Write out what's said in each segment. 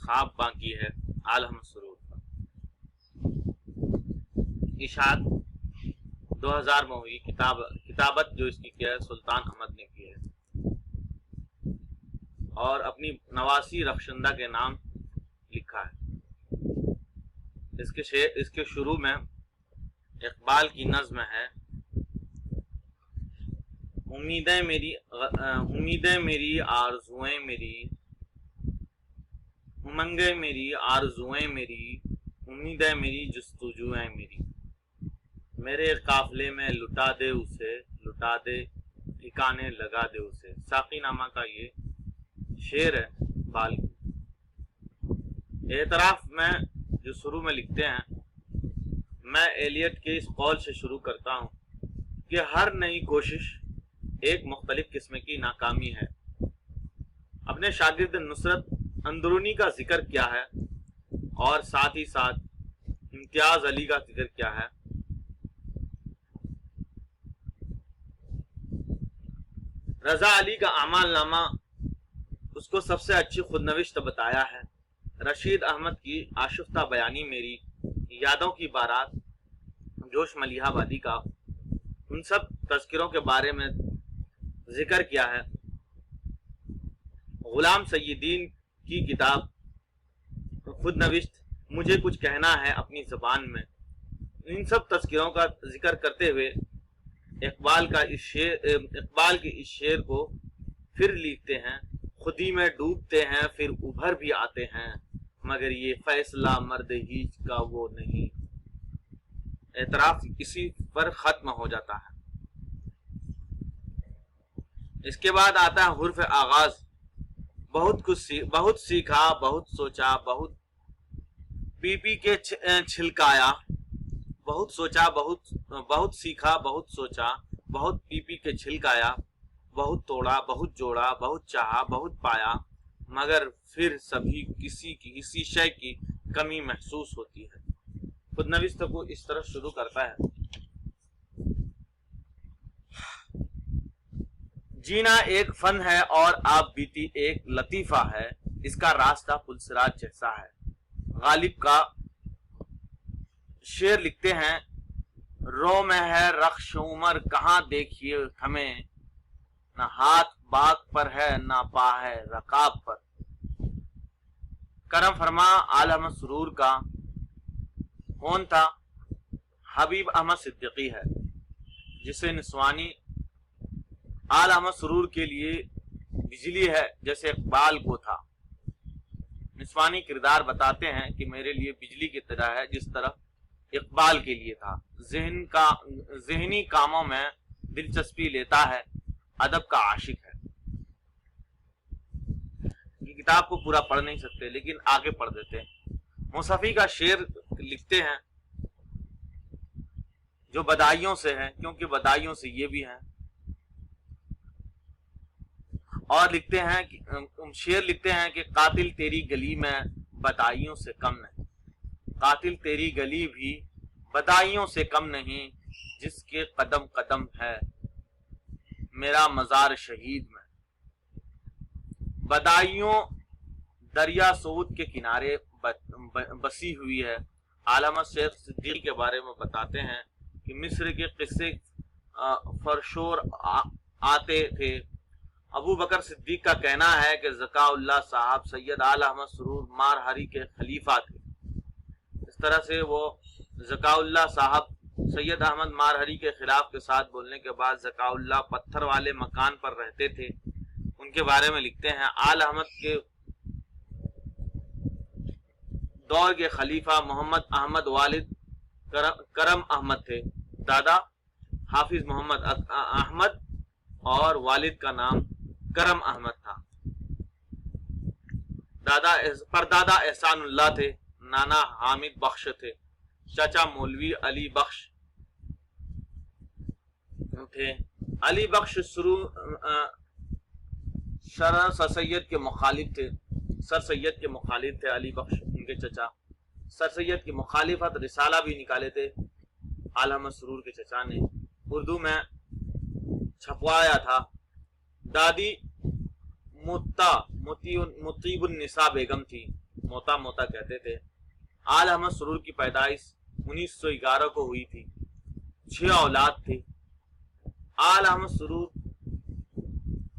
خواب باقی ہے آل احمد سرور کا۔ اشاعت 2000 میں ہوئی، کتابت جو اس کی کیا ہے سلطان احمد نے کی ہے، اور اپنی نواسی رخشندہ کے نام لکھا ہے۔ اس کے شروع میں اقبال کی نظم ہے، امیدیں میری آرزوئیں میری، امنگیں میری آرزوئیں میری، امیدیں میری جستجوئیں میری، میرے قافلے میں لٹا دے اسے، لٹا دے ٹھکانے لگا دے اسے۔ ساقی نامہ کا یہ شعر ہے اقبال کی۔ اعتراف میں جو شروع میں لکھتے ہیں، میں ایلیٹ کے اس قول سے شروع کرتا ہوں کہ ہر نئی کوشش ایک مختلف قسم کی ناکامی ہے۔ اپنے شاگرد نصرت اندرونی کا ذکر کیا ہے اور ساتھ ہی ساتھ امتیاز علی کا ذکر کیا ہے۔ رضا علی کا اعمال نامہ اس کو سب سے اچھی خود نوشت بتایا ہے۔ رشید احمد کی آشفتہ بیانی میری، یادوں کی بارات، جوش ملیحہ آبادی کا، ان سب تذکروں کے بارے میں ذکر کیا ہے۔ غلام سیدین کی کتاب خود نوشت مجھے کچھ کہنا ہے اپنی زبان میں، ان سب تذکروں کا ذکر کرتے ہوئے اقبال کے اس شعر کو پھر لکھتے ہیں، خودی میں ڈوبتے ہیں پھر ابھر بھی آتے ہیں، مگر یہ فیصلہ مرد ہیچ کا وہ نہیں۔ اعتراف اسی پر ختم ہو جاتا ہے۔ اس کے بعد آتا ہے حرف آغاز، بہت سیکھا بہت سوچا بہت پی پی کے چھلکایا، بہت سوچا بہت سیکھا بہت سوچا بہت پی پی کے چھلکایا، بہت توڑا بہت جوڑا بہت چاہا بہت پایا، مگر پھر سبھی کسی شے کی کمی محسوس ہوتی ہے۔ خود نوشت کو اس طرح شروع کرتا ہے، جینا ایک فن ہے اور آپ بیتی ایک لطیفہ ہے، اس کا راستہ پلسراج جیسا ہے۔ غالب کا شعر لکھتے ہیں، رو میں ہے رخش عمر کہاں دیکھیے ہمیں، نہ ہاتھ باغ پر ہے نہ پا ہے رکاب پر۔ کرم فرما آل احمد سرور کا کون تھا؟ حبیب احمد صدیقی ہے، جسے نسوانی آل احمد سرور کے لیے بجلی ہے جیسے اقبال کو تھا۔ نسوانی کردار بتاتے ہیں کہ میرے لیے بجلی کی طرح ہے جس طرح اقبال کے لیے تھا، ذہنی کاموں میں دلچسپی لیتا ہے، ادب کا عاشق ہے۔ یہ کتاب کو پورا پڑھ نہیں سکتے لیکن آگے پڑھ دیتے ہیں۔ مصفی کا شعر لکھتے ہیں جو بدائیوں سے ہے، کیونکہ بدائیوں سے یہ بھی ہیں، اور لکھتے ہیں شعر لکھتے ہیں کہ قاتل تیری گلی میں بدائیوں سے کم نہیں، قاتل تیری گلی بھی بدائیوں سے کم نہیں، جس کے قدم قدم ہے میرا مزار شہید میں۔ بدائیوں دریا سعود کے کنارے بسی ہوئی ہے۔ علامہ شیخ صدیقی کے بارے میں بتاتے ہیں کہ مصر کے قصے فرشور آتے تھے۔ ابو بکر صدیق کا کہنا ہے کہ ذکا اللہ صاحب سید آل احمد سرور مارہری کے خلیفہ تھے۔ اس طرح سے وہ ذکا اللہ صاحب سید احمد مارہری کے خلاف کے ساتھ بولنے کے بعد ذکا اللہ پتھر والے مکان پر رہتے تھے، ان کے بارے میں لکھتے ہیں، آل احمد کے دور کے خلیفہ محمد احمد والد کرم احمد تھے، دادا حافظ محمد احمد اور والد کا نام کرم احمد تھا۔ پردادا احسان اللہ تھے، نانا حامد بخش تھے، چچا مولوی علی بخش تھے۔ علی بخش سر سید کے مخالف تھے، علی بخش ان کے چچا۔ سر سید کی مخالفت رسالہ بھی نکالے تھے آل احمد سرور کے چچا نے، اردو میں چھپوایا تھا۔ دادی مطیب النساء بیگم تھی، موتا موتا کہتے تھے۔ آل احمد سرور کی پیدائش 1911 کو ہوئی تھی۔ 6 اولاد تھے۔ آل احمد سرور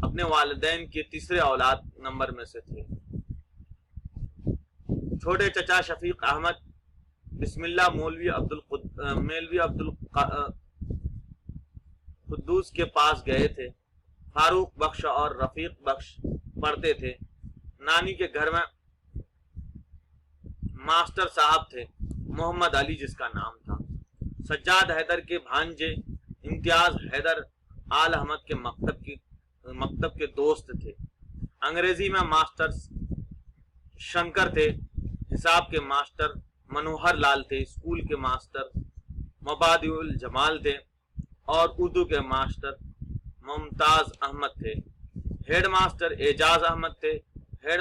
اپنے والدین کے تیسرے اولاد نمبر میں سے تھے۔ چھوٹے چچا شفیق احمد بسم اللہ مولوی عبد القدوس کے پاس گئے تھے۔ فاروق بخش اور رفیق بخش پڑھتے تھے۔ نانی کے گھر میں ماسٹر صاحب تھے، محمد علی جس کا نام تھا۔ سجاد حیدر کے بھانجے امتیاز حیدر آل احمد کے مکتب کے دوست تھے۔ انگریزی میں ماسٹر شنکر تھے، حساب کے ماسٹر منوہر لال تھے، اسکول کے ماسٹر مبادی الجمال تھے اور اردو کے ماسٹر ممتاز احمد تھے۔ ہیڈ ماسٹر اعجاز احمد تھے۔ ہیڈ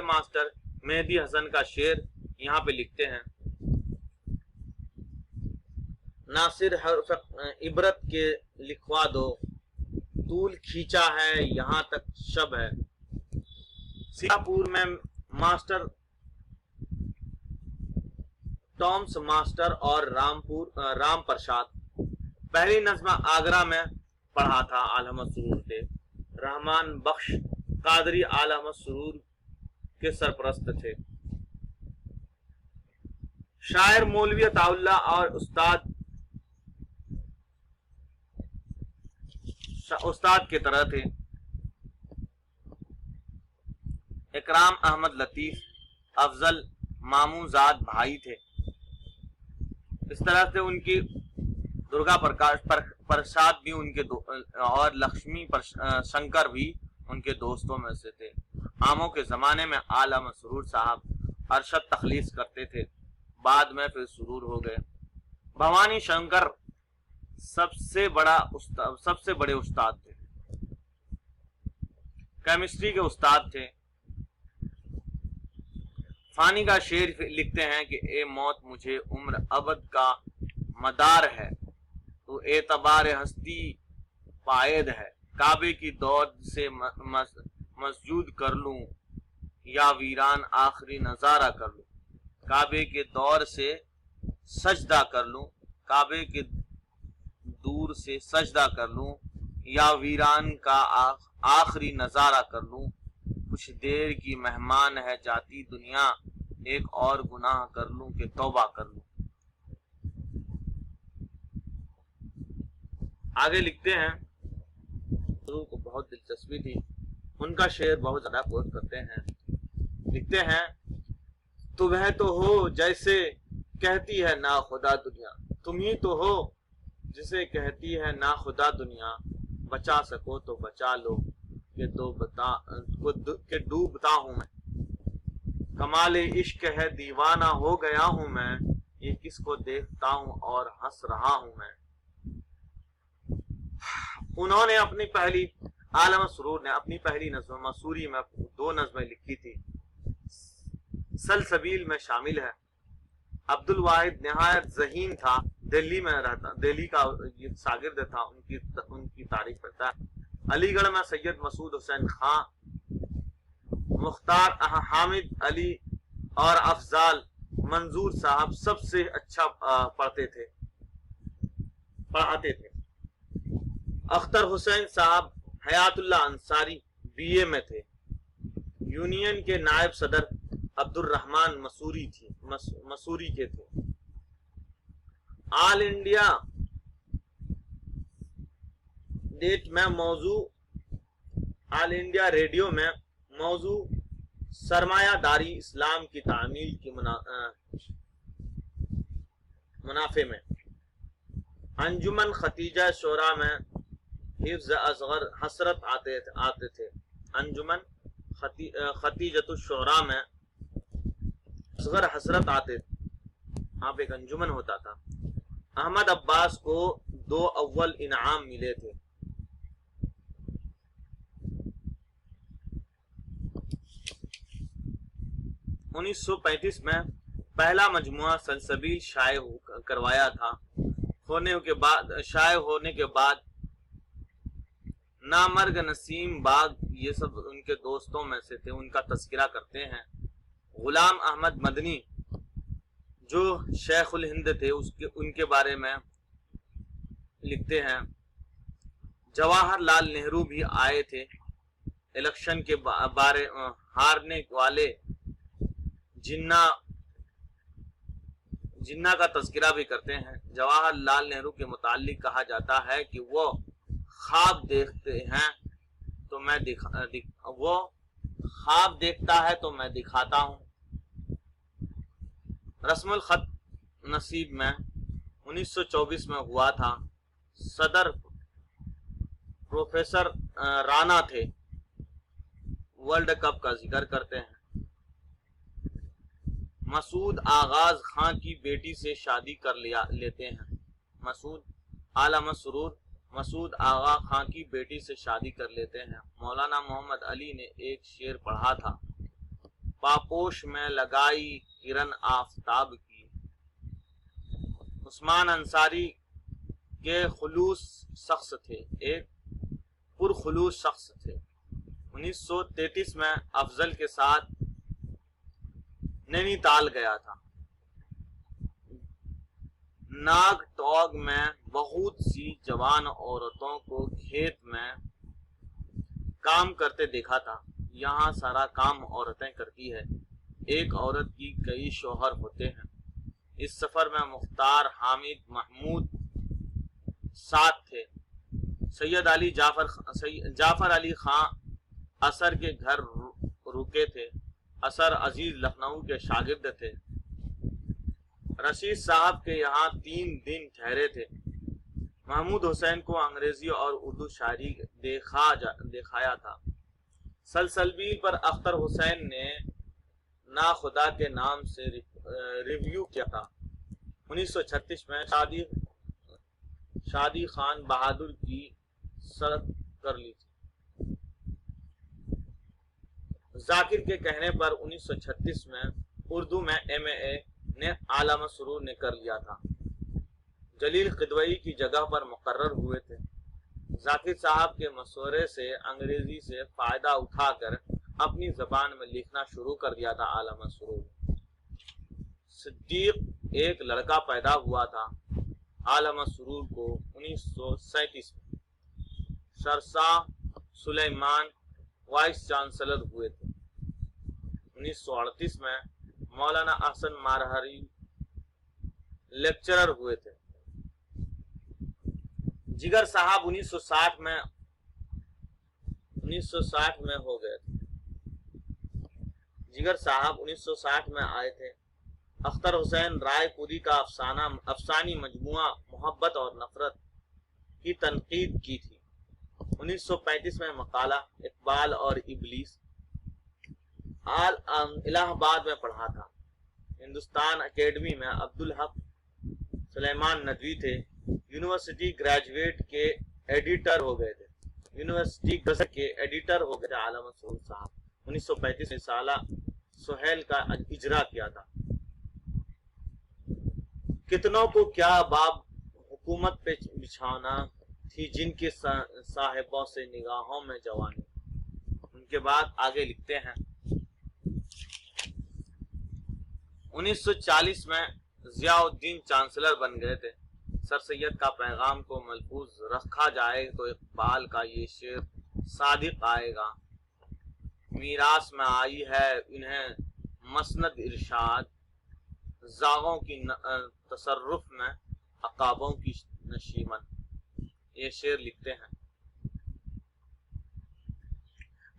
ماسٹر مہدی حسن کا شعر یہاں پہ لکھتے ہیں: ناصر حرف عبرت کے لکھوا دو، طول کھینچا ہے یہاں تک شب ہے۔ سنگاپور میں ماسٹر ٹامس ماسٹر اور رام پرساد۔ پہلی نظم آگرہ میں پڑھا تھا آل احمد سرور تھے۔ رحمان بخش قادری آل احمد سرور کے سرپرست تھے۔ شاعر مولوی عطا اللہ اور استاد کی طرح تھے۔ اکرام احمد لطیف افضل ماموں زاد بھائی تھے۔ اس طرح سے ان کی درگا پرساد بھی ان کے اور لکشمی شنکر بھی ان کے دوستوں میں سے تھے۔ عاموں کے زمانے میں آل احمد سرور صاحب ارشد تخلیص کرتے تھے، بعد میں پھر سرور ہو گئے۔ بھوانی شنکر سب سے بڑے استاد تھے۔ کیمسٹری کے استاد تھے۔ فانی کا شعر لکھتے ہیں کہ اے موت مجھے عمر ابد کا مدار ہے، تو اعتبار ہستی پائید ہے۔ کعبے کی دور سے مسجود کر لوں یا ویران آخری نظارہ کر لوں۔ کعبے کے دور سے سجدہ کر لوں، کعبے کے دور سے سجدہ کر لوں یا ویران کا آخری نظارہ کر لوں۔ کچھ دیر کی مہمان ہے جاتی دنیا، ایک اور گناہ کر لوں کہ توبہ کر لوں۔ آگے لکھتے ہیں، حضور کو بہت دلچسپی تھی، ان کا شعر بہت زیادہ کوٹ کرتے ہیں۔ لکھتے ہیں: تمہیں تو ہو جیسے کہتی ہے نا خدا دنیا، تم ہی تو ہو جسے کہتی ہے نا خدا دنیا، بچا سکو تو بچا لو کہ ڈوبتا ہوں میں، کمال عشق ہے دیوانہ ہو گیا ہوں میں، یہ کس کو دیکھتا ہوں اور ہنس رہا ہوں میں۔ انہوں نے اپنی پہلی آل احمد سرور نے اپنی پہلی نظم مسوری میں 2 نظمیں لکھی تھی، سلسبیل میں شامل ہے۔ عبد الواحد نہایت ذہین تھا، دہلی کا شاگرد تھا، ان کی تعریف کرتا ہے۔ علی گڑھ میں سید مسعود حسین خان، مختار حامد علی اور افضال منظور صاحب سب سے اچھا پڑھاتے تھے۔ اختر حسین صاحب حیات اللہ انصاری BA میں تھے۔ یونین کے نائب صدر عبد الرحمان مسوری کے تھے۔ آل انڈیا ریڈیو میں موضوع سرمایہ داری اسلام کی تعمیل کی منافع میں۔ انجمن ختیجہ شورا میں حفظ اصغر حسرت آتے تھے۔ انجمن ختیجۃ الشورا میں اصغر حسرت آتے تھے، آپ ایک انجمن ہوتا تھا۔ احمد عباس کو 2 اول انعام ملے تھے۔ (1935) میں پہلا مجموعہ سلسبیل شائع کروایا تھا۔ شائع ہونے کے بعد نامرگ نسیم باغ یہ سب ان کے دوستوں میں سے تھے، ان کا تذکرہ کرتے ہیں۔ غلام احمد مدنی جو شیخ الہند تھے ان کے بارے میں لکھتے ہیں، جواہر لال نہرو بھی آئے تھے، الیکشن کے بارے ہارنے والے جنہ کا تذکرہ بھی کرتے ہیں۔ جواہر لال نہرو کے متعلق کہا جاتا ہے کہ وہ خواب دیکھتے ہیں تو میں دکھاتا ہوں۔ رسم الخط نصیب میں 1924 میں ہوا تھا۔ صدر پروفیسر رانا تھے۔ ورلڈ کپ کا ذکر کرتے ہیں۔ مسعود آغاز خان کی بیٹی سے شادی کر لیتے ہیں۔ اعلی مسرور مسعود آغا خان کی بیٹی سے شادی کر لیتے ہیں۔ مولانا محمد علی نے ایک شعر پڑھا تھا، پاپوش میں لگائی کرن آفتاب کی۔ عثمان انصاری کے خلوص شخص تھے، ایک پرخلوص شخص تھے۔ 1933 میں افضل کے ساتھ نینی تال گیا تھا۔ ناگ ٹوگ میں بہت سی جوان عورتوں کو کھیت میں کام کرتے دیکھا تھا۔ یہاں سارا کام عورتیں کرتی ہے، ایک عورت کی کئی شوہر ہوتے ہیں۔ اس سفر میں مختار حامد محمود ساتھ تھے۔ سید علی جعفر علی خان اثر کے گھر رکے تھے۔ اثر عزیز لکھنؤ کے شاگرد تھے۔ رشید صاحب کے یہاں 3 دن ٹھہرے تھے۔ محمود حسین کو انگریزی اور اردو شاعری دکھایا تھا۔ سلسبیل پر اختر حسین نے نا خدا کے نام سے ریویو کیا تھا۔ 1936 میں شادی خان بہادر کی سرد کر لی تھی۔ ذاکر کے کہنے پر 1936 میں اردو میں MA نے اعلی مسرور نے کر لیا تھا۔ جلیل قدوئی کی جگہ پر مقرر ہوئے تھے۔ ذاکر صاحب کے مشورے سے انگریزی سے فائدہ اٹھا کر اپنی زبان میں لکھنا شروع کر دیا تھا اعلی مسرور۔ صدیق ایک لڑکا پیدا ہوا تھا اعلی مسرور کو 1937 میں۔ شرشاہ سلیمان وائس چانسلر ہوئے تھے۔ 1938 میں مولانا احسن مارہری لیکچرر ہوئے تھے۔ جگر صاحب 1960 میں ہو گئے تھے۔ جگر صاحب 1960 میں آئے تھے۔ اختر حسین رائے پوری کا افسانی مجموعہ محبت اور نفرت کی تنقید کی تھی۔ 1935 میں مقالہ اقبال اور ابلیس الہ آباد میں پڑھا تھا۔ ہندوستان اکیڈمی میں عبدالحق سلیمان ندوی تھے۔ یونیورسٹی گریجویٹ کے ایڈیٹر ہو گئے تھے۔ یونیورسٹی گزٹ کے ایڈیٹر ہو گئے تھے اعلی مسرور صاحب۔ 1935 میں سالہ سہیل کا اجرا کیا تھا۔ کتنوں کو کیا باب حکومت پہ بچھانا تھی جن کے صاحبوں سے نگاہوں میں جوانی۔ ان کے بعد آگے لکھتے ہیں 1940 میں ضیاء الدین چانسلر بن گئے تھے۔ سر سید کا پیغام کو ملفوظ رکھا جائے تو اقبال کا یہ شعر صادق آئے گا۔ میراث میں آئی ہے انہیں مسند ارشاد، زاغوں کی تصرف میں عقابوں کی نشیمن۔ یہ شعر لکھتے ہیں۔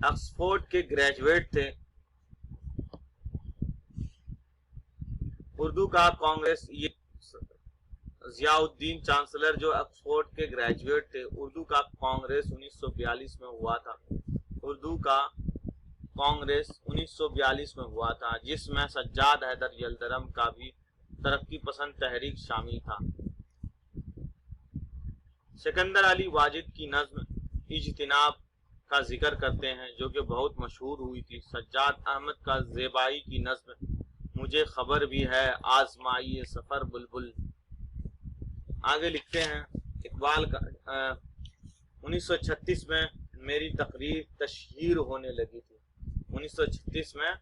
آکسفورڈ کے گریجویٹ تھے۔ اردو کا کانگریس، یہ ضیاء الدین چانسلر جو آکسفورڈ کے گریجویٹ تھے، اردو کا کانگریس 1942 میں ہوا تھا۔ اردو کا کانگریس 1942 میں ہوا تھا، جس میں سجاد حیدر یلدرم کا بھی ترقی پسند تحریک شامل تھا۔ سکندر علی واجد کی نظم اجتناب کا ذکر کرتے ہیں جو کہ بہت مشہور ہوئی تھی۔ سجاد احمد کا زیبائی کی نظم مجھے خبر بھی ہے آزمائی سفر بلبل۔ آگے لکھتے ہیں اقبال کا 1936 میں میری تقریر تشہیر ہونے لگی تھی۔ 1936 میں